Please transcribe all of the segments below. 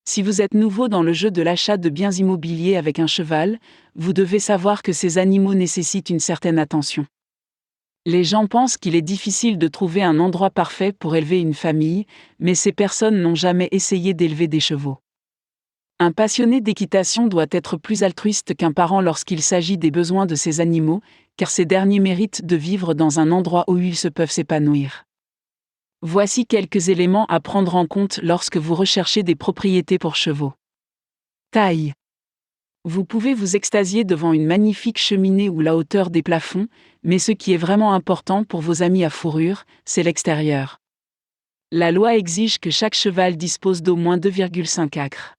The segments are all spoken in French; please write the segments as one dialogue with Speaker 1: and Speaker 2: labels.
Speaker 1: Si vous êtes nouveau dans le jeu de l'achat de biens immobiliers avec un cheval, vous devez savoir que ces animaux nécessitent une certaine attention. Les gens pensent qu'il est difficile de trouver un endroit parfait pour élever une famille, mais ces personnes n'ont jamais essayé d'élever des chevaux. Un passionné d'équitation doit être plus altruiste qu'un parent lorsqu'il s'agit des besoins de ses animaux, car ces derniers méritent de vivre dans un endroit où ils se peuvent s'épanouir. Voici quelques éléments à prendre en compte lorsque vous recherchez des propriétés pour chevaux. Taille. Vous pouvez vous extasier devant une magnifique cheminée ou la hauteur des plafonds, mais ce qui est vraiment important pour vos amis à fourrure, c'est l'extérieur. La loi exige que chaque cheval dispose d'au moins 2,5 acres.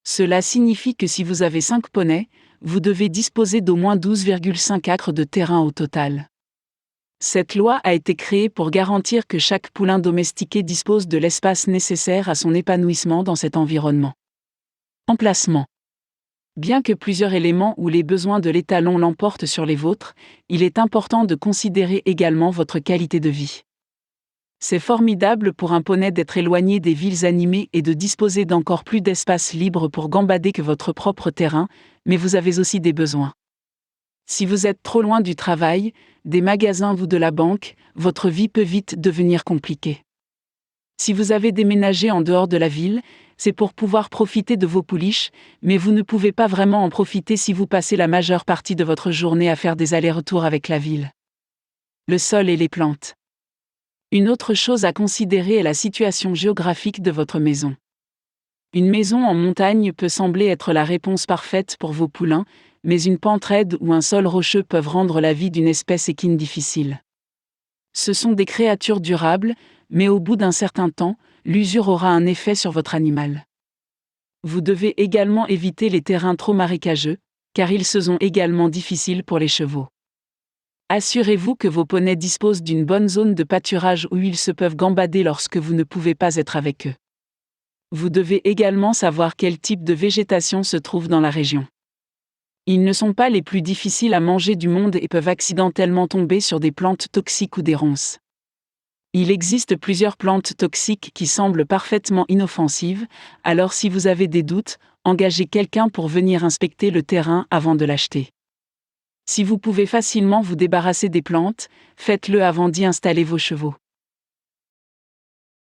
Speaker 1: Cela signifie que si vous avez 5 poneys, vous devez disposer d'au moins 12,5 acres de terrain au total. Cette loi a été créée pour garantir que chaque poulain domestiqué dispose de l'espace nécessaire à son épanouissement dans cet environnement. Emplacement. Bien que plusieurs éléments ou les besoins de l'étalon l'emportent sur les vôtres, il est important de considérer également votre qualité de vie. C'est formidable pour un poney d'être éloigné des villes animées et de disposer d'encore plus d'espace libre pour gambader que votre propre terrain, mais vous avez aussi des besoins. Si vous êtes trop loin du travail, des magasins ou de la banque, votre vie peut vite devenir compliquée. Si vous avez déménagé en dehors de la ville, c'est pour pouvoir profiter de vos pouliches, mais vous ne pouvez pas vraiment en profiter si vous passez la majeure partie de votre journée à faire des allers-retours avec la ville. Le sol et les plantes. Une autre chose à considérer est la situation géographique de votre maison. Une maison en montagne peut sembler être la réponse parfaite pour vos poulains, mais une pente raide ou un sol rocheux peuvent rendre la vie d'une espèce équine difficile. Ce sont des créatures durables, mais au bout d'un certain temps, l'usure aura un effet sur votre animal. Vous devez également éviter les terrains trop marécageux, car ils sont également difficiles pour les chevaux. Assurez-vous que vos poneys disposent d'une bonne zone de pâturage où ils se peuvent gambader lorsque vous ne pouvez pas être avec eux. Vous devez également savoir quel type de végétation se trouve dans la région. Ils ne sont pas les plus difficiles à manger du monde et peuvent accidentellement tomber sur des plantes toxiques ou des ronces. Il existe plusieurs plantes toxiques qui semblent parfaitement inoffensives, alors si vous avez des doutes, engagez quelqu'un pour venir inspecter le terrain avant de l'acheter. Si vous pouvez facilement vous débarrasser des plantes, faites-le avant d'y installer vos chevaux.